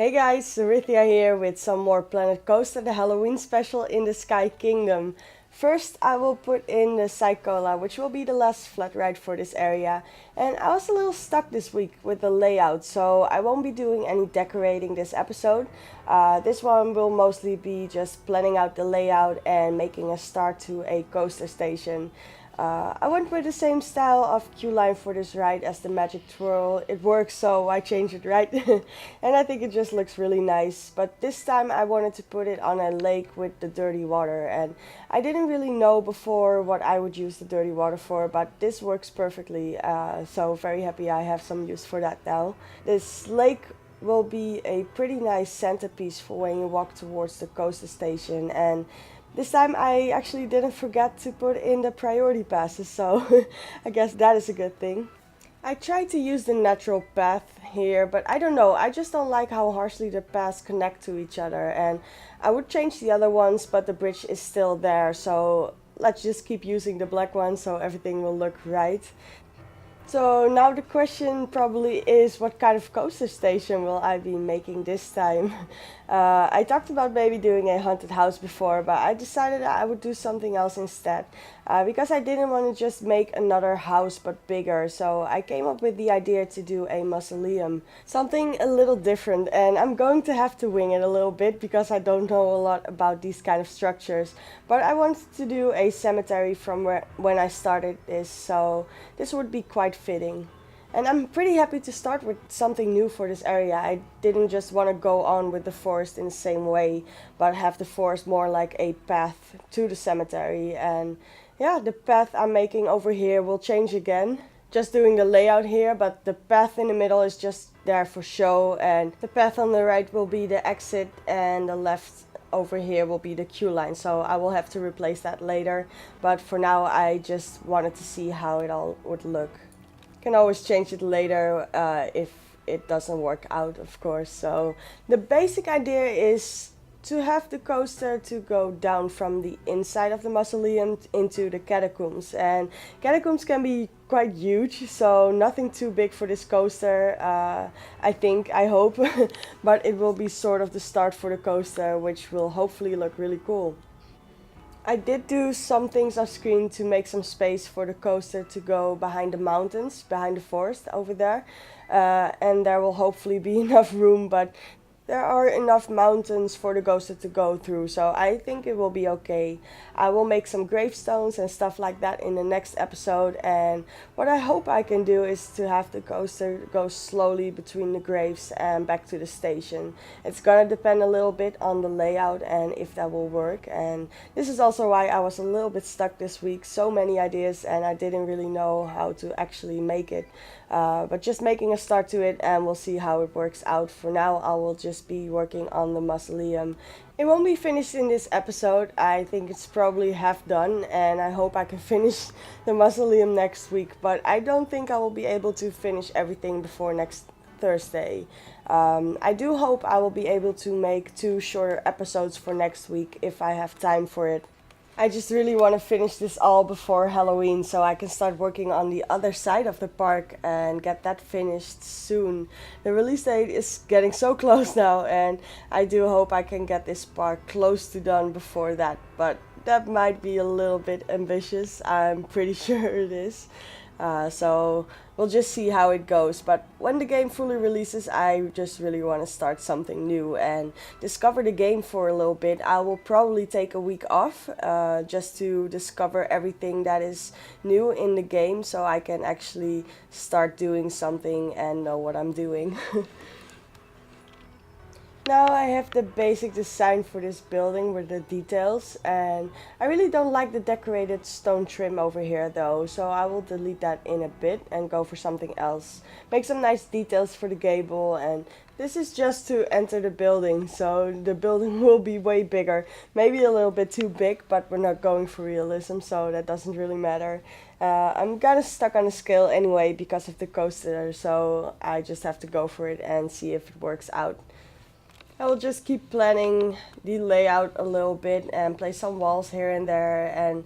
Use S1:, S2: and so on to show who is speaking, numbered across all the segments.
S1: Hey guys, Aerithia here with some more Planet Coaster, the Halloween special in the Skye Kingdom. First, I will put in the Psychola, which will be the last flat ride for this area. And I was a little stuck this week with the layout, so I won't be doing any decorating this episode. This one will mostly be just planning out the layout and making a start to a coaster station. I went with the same style of queue line for this ride as the Magic Twirl. It works, so I changed it, right? And I think it just looks really nice. But this time I wanted to put it on a lake with the dirty water. And I didn't really know before what I would use the dirty water for, but this works perfectly. So very happy I have some use for that now. This lake will be a pretty nice centerpiece for when you walk towards the coaster station. And this time I actually didn't forget to put in the priority passes, so I guess that is a good thing. I tried to use the natural path here, but I don't know, I just don't like how harshly the paths connect to each other, and I would change the other ones, but the bridge is still there, so let's just keep using the black one so everything will look right. So now the question probably is, what kind of coaster station will I be making this time? I talked about maybe doing a haunted house before, but I decided I would do something else instead. Because I didn't want to just make another house but bigger, so I came up with the idea to do a mausoleum. Something a little different, and I'm going to have to wing it a little bit because I don't know a lot about these kind of structures. But I wanted to do a cemetery from when I started this, so this would be quite fitting. And I'm pretty happy to start with something new for this area. I didn't just want to go on with the forest in the same way, but have the forest more like a path to the cemetery. And yeah, the path I'm making over here will change again. Just doing the layout here, but the path in the middle is just there for show. And the path on the right will be the exit, and the left over here will be the queue line. So I will have to replace that later. But for now, I just wanted to see how it all would look. Can always change it later if it doesn't work out, of course. So the basic idea is to have the coaster to go down from the inside of the mausoleum into the catacombs, and catacombs can be quite huge, so nothing too big for this coaster, I hope. But it will be sort of the start for the coaster, which will hopefully look really cool. I did do some things off screen to make some space for the coaster to go behind the mountains, behind the forest over there. And there will hopefully be enough room, but there are enough mountains for the coaster to go through, so I think it will be okay. I will make some gravestones and stuff like that in the next episode, and what I hope I can do is to have the coaster go slowly between the graves and back to the station. It's gonna depend a little bit on the layout and if that will work, and this is also why I was a little bit stuck this week. So many ideas and I didn't really know how to actually make it. But just making a start to it, and we'll see how it works out. For now, I will just be working on the mausoleum. It won't be finished in this episode. I think it's probably half done, and I hope I can finish the mausoleum next week. But I don't think I will be able to finish everything before next Thursday. I do hope I will be able to make 2 shorter episodes for next week if I have time for it. I just really want to finish this all before Halloween so I can start working on the other side of the park and get that finished soon. The release date is getting so close now, and I do hope I can get this park close to done before that, but that might be a little bit ambitious. I'm pretty sure it is. So we'll just see how it goes. But when the game fully releases, I just really want to start something new and discover the game for a little bit. I will probably take a week off just to discover everything that is new in the game, so I can actually start doing something and know what I'm doing. Now I have the basic design for this building with the details, and I really don't like the decorated stone trim over here though, so I will delete that in a bit and go for something else. Make some nice details for the gable, and this is just to enter the building, so the building will be way bigger. Maybe a little bit too big, but we're not going for realism, so that doesn't really matter. I'm kinda stuck on the scale anyway because of the coaster, so I just have to go for it and see if it works out. I will just keep planning the layout a little bit and place some walls here and there, and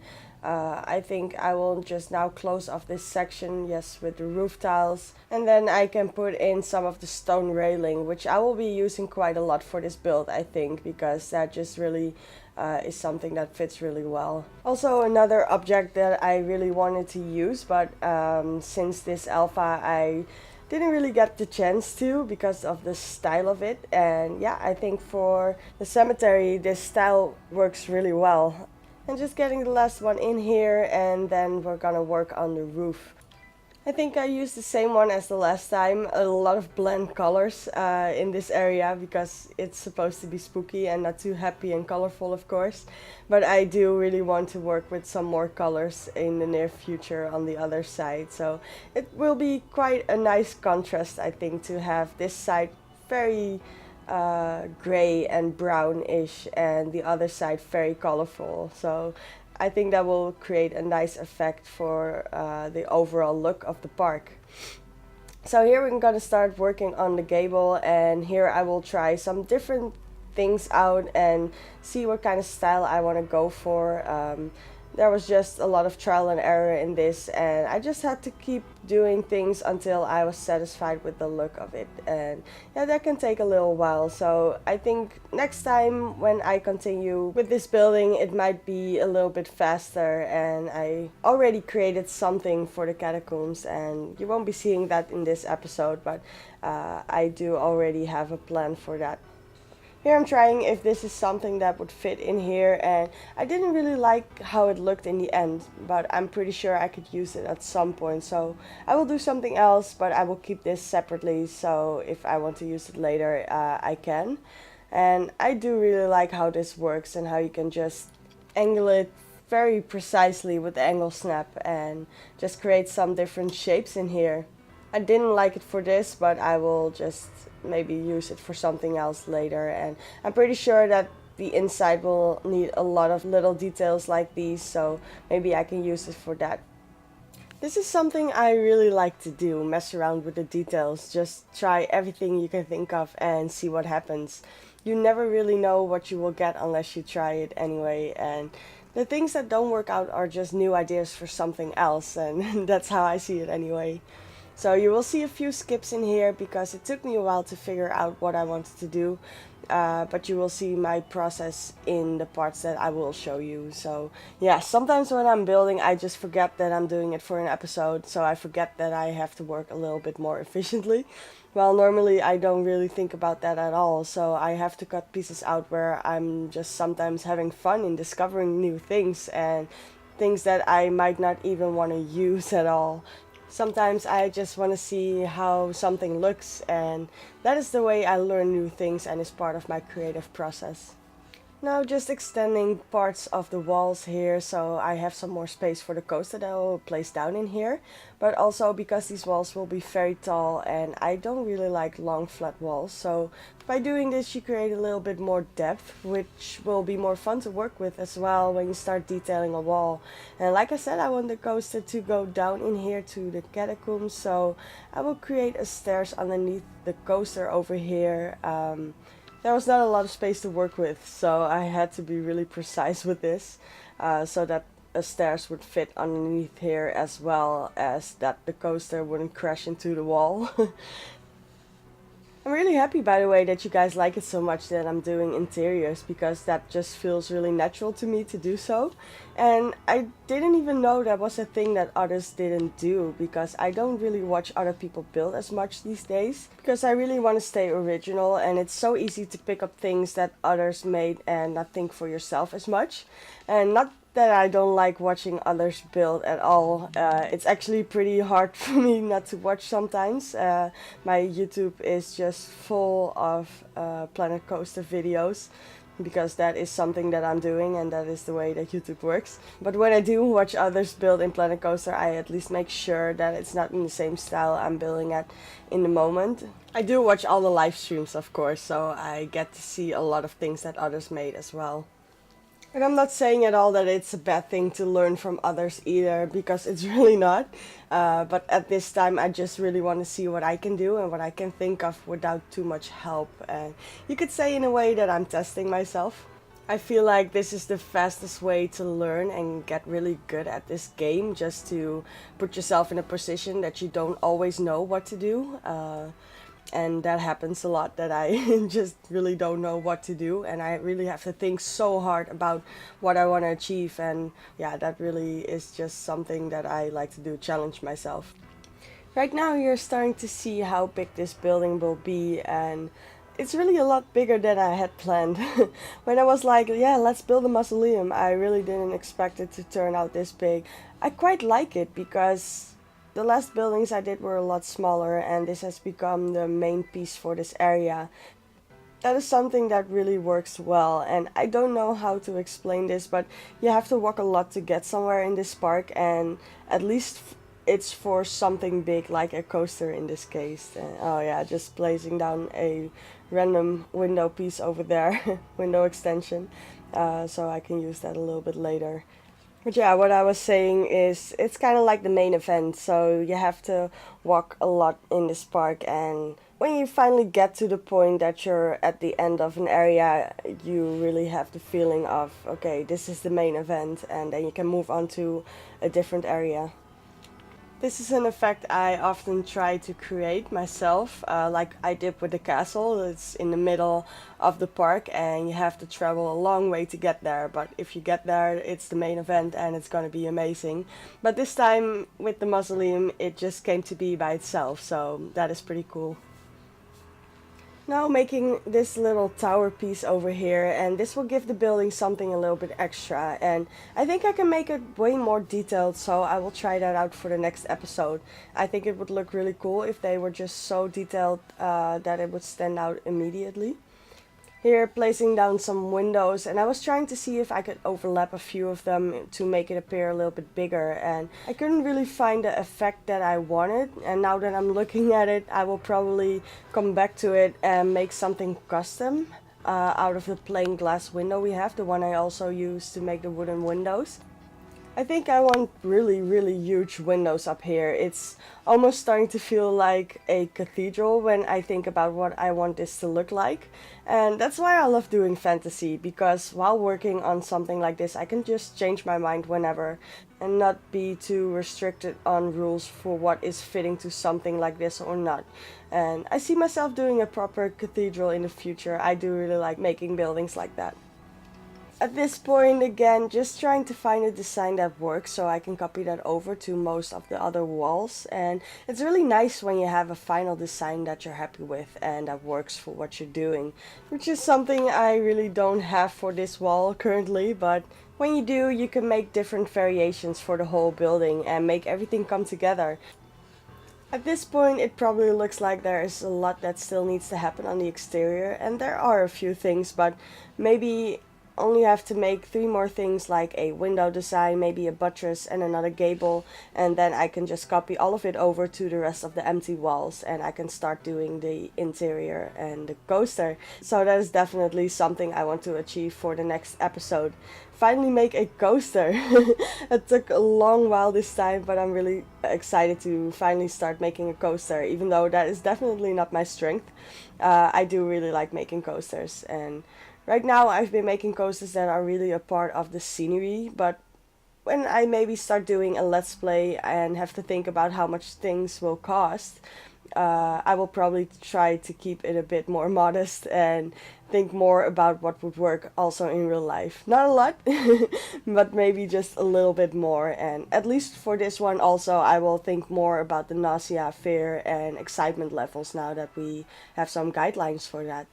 S1: I think I will just now close off this section, yes, with the roof tiles. And then I can put in some of the stone railing, which I will be using quite a lot for this build, I think, because that just really is something that fits really well. Also, another object that I really wanted to use, but since this alpha I didn't really get the chance to because of the style of it. And yeah, I think for the cemetery this style works really well. And just getting the last one in here, and then we're gonna work on the roof. I think I used the same one as the last time, a lot of blend colors in this area because it's supposed to be spooky and not too happy and colorful, of course. But I do really want to work with some more colors in the near future on the other side. So it will be quite a nice contrast, I think, to have this side very gray and brownish and the other side very colorful. So I think that will create a nice effect for the overall look of the park. So here we're gonna start working on the gable, and here I will try some different things out and see what kind of style I want to go for. There was just a lot of trial and error in this, and I just had to keep doing things until I was satisfied with the look of it. And yeah, that can take a little while, so I think next time when I continue with this building it might be a little bit faster, and I already created something for the catacombs, and you won't be seeing that in this episode, but I do already have a plan for that. Here I'm trying if this is something that would fit in here, and I didn't really like how it looked in the end, but I'm pretty sure I could use it at some point, so I will do something else, but I will keep this separately, so if I want to use it later I can. And I do really like how this works and how you can just angle it very precisely with the angle snap and just create some different shapes in here. I didn't like it for this, but I will just maybe use it for something else later, and I'm pretty sure that the inside will need a lot of little details like these, so maybe I can use it for that. This is something I really like to do, mess around with the details, just try everything you can think of and see what happens. You never really know what you will get unless you try it anyway, and the things that don't work out are just new ideas for something else, and that's how I see it anyway. So you will see a few skips in here because it took me a while to figure out what I wanted to do, but you will see my process in the parts that I will show you. So yeah, sometimes when I'm building I just forget that I'm doing it for an episode, so I forget that I have to work a little bit more efficiently. Well, normally I don't really think about that at all, so I have to cut pieces out where I'm just sometimes having fun in discovering new things and things that I might not even want to use at all. Sometimes I just want to see how something looks, and that is the way I learn new things and is part of my creative process. Now just extending parts of the walls here, so I have some more space for the coaster that I will place down in here, but also because these walls will be very tall and I don't really like long flat walls, so by doing this you create a little bit more depth, which will be more fun to work with as well when you start detailing a wall. And like I said, I want the coaster to go down in here to the catacombs, so I will create a stairs underneath the coaster over here. There was not a lot of space to work with, so I had to be really precise with this, so that the stairs would fit underneath here as well as that the coaster wouldn't crash into the wall. I'm really happy, by the way, that you guys like it so much that I'm doing interiors, because that just feels really natural to me to do so. And I didn't even know that was a thing that others didn't do, because I don't really watch other people build as much these days, because I really want to stay original, and it's so easy to pick up things that others made and not think for yourself as much. And not that I don't like watching others build at all. It's actually pretty hard for me not to watch sometimes. My YouTube is just full of Planet Coaster videos, because that is something that I'm doing and that is the way that YouTube works. But when I do watch others build in Planet Coaster, I at least make sure that it's not in the same style I'm building at in the moment. I do watch all the live streams, of course, so I get to see a lot of things that others made as well. And I'm not saying at all that it's a bad thing to learn from others either, because it's really not. But at this time I just really want to see what I can do and what I can think of without too much help. And you could say in a way that I'm testing myself. I feel like this is the fastest way to learn and get really good at this game, just to put yourself in a position that you don't always know what to do. And that happens a lot, that I just really don't know what to do, and I really have to think so hard about what I want to achieve. And yeah, that really is just something that I like to do, challenge myself. Right now you're starting to see how big this building will be, and it's really a lot bigger than I had planned. When I was like, yeah, let's build a mausoleum, I really didn't expect it to turn out this big. I quite like it because the last buildings I did were a lot smaller, and this has become the main piece for this area. That is something that really works well, and I don't know how to explain this, but you have to walk a lot to get somewhere in this park, and at least it's for something big like a coaster in this case. Oh yeah, just placing down a random window piece over there, window extension, so I can use that a little bit later. But yeah, what I was saying is it's kind of like the main event, so you have to walk a lot in this park, and when you finally get to the point that you're at the end of an area, you really have the feeling of, okay, this is the main event, and then you can move on to a different area. This is an effect I often try to create myself, like I did with the castle. It's in the middle of the park and you have to travel a long way to get there. But if you get there, it's the main event and it's going to be amazing. But this time with the mausoleum, it just came to be by itself, so that is pretty cool. Now making this little tower piece over here, and this will give the building something a little bit extra, and I think I can make it way more detailed, so I will try that out for the next episode. I think it would look really cool if they were just so detailed that it would stand out immediately. Here placing down some windows, and I was trying to see if I could overlap a few of them to make it appear a little bit bigger, and I couldn't really find the effect that I wanted, and now that I'm looking at it, I will probably come back to it and make something custom out of the plain glass window we have, the one I also used to make the wooden windows. I think I want really huge windows up here. It's almost starting to feel like a cathedral when I think about what I want this to look like. And that's why I love doing fantasy, because while working on something like this I can just change my mind whenever and not be too restricted on rules for what is fitting to something like this or not. And I see myself doing a proper cathedral in the future. I do really like making buildings like that. At this point, again, just trying to find a design that works so I can copy that over to most of the other walls. And it's really nice when you have a final design that you're happy with and that works for what you're doing, which is something I really don't have for this wall currently, but when you do, you can make different variations for the whole building and make everything come together. At this point, it probably looks like there is a lot that still needs to happen on the exterior, and there are a few things, but maybe only have to make 3 more things, like a window design, maybe a buttress and another gable, and then I can just copy all of it over to the rest of the empty walls and I can start doing the interior and the coaster. So that is definitely something I want to achieve for the next episode. Finally make a coaster. It took a long while this time, but I'm really excited to finally start making a coaster, even though that is definitely not my strength. I do really like making coasters, and right now I've been making coasters that are really a part of the scenery, but when I maybe start doing a let's play and have to think about how much things will cost, I will probably try to keep it a bit more modest and think more about what would work also in real life. Not a lot, but maybe just a little bit more. And at least for this one also, I will think more about the nausea, fear, and excitement levels now that we have some guidelines for that.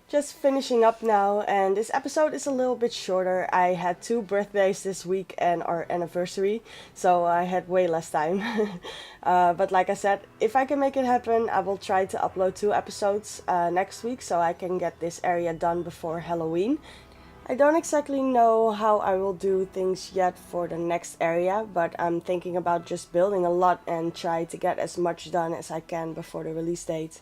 S1: Just finishing up now, and this episode is a little bit shorter. I had 2 birthdays this week and our anniversary, so I had way less time. But like I said, if I can make it happen, I will try to upload 2 episodes next week so I can get this area done before Halloween. I don't exactly know how I will do things yet for the next area, but I'm thinking about just building a lot and try to get as much done as I can before the release date.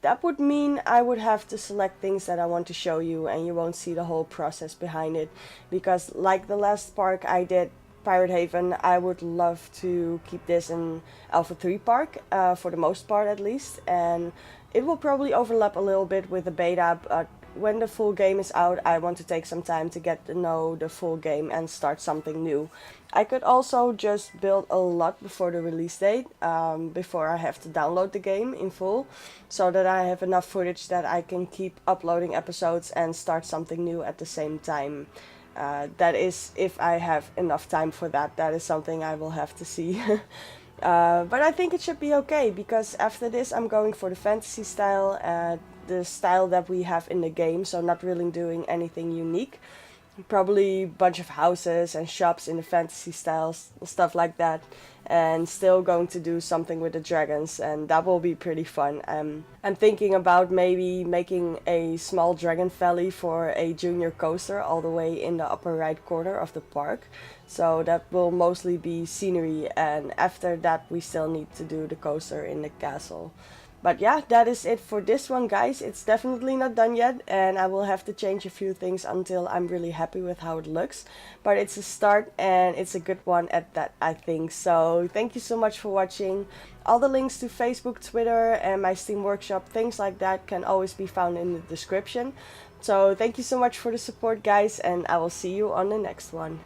S1: That would mean I would have to select things that I want to show you, and you won't see the whole process behind it, because like the last park I did, Pirate Haven, I would love to keep this in Alpha 3 Park, for the most part at least, and it will probably overlap a little bit with the beta, but when the full game is out, I want to take some time to get to know the full game and start something new. I could also just build a lot before the release date, before I have to download the game in full, so that I have enough footage that I can keep uploading episodes and start something new at the same time. That is, if I have enough time for that. That is something I will have to see. But I think it should be okay, because after this I'm going for the fantasy style, the style that we have in the game, so not really doing anything unique. Probably a bunch of houses and shops in the fantasy styles, stuff like that, and still going to do something with the dragons, and that will be pretty fun. I'm thinking about maybe making a small dragon valley for a junior coaster all the way in the upper right corner of the park, so that will mostly be scenery, and after that we still need to do the coaster in the castle. But yeah, that is it for this one, guys. It's definitely not done yet, and I will have to change a few things until I'm really happy with how it looks. But it's a start, and it's a good one at that, I think. So thank you so much for watching. All the links to Facebook, Twitter, and my Steam Workshop, things like that, can always be found in the description. So thank you so much for the support, guys, and I will see you on the next one.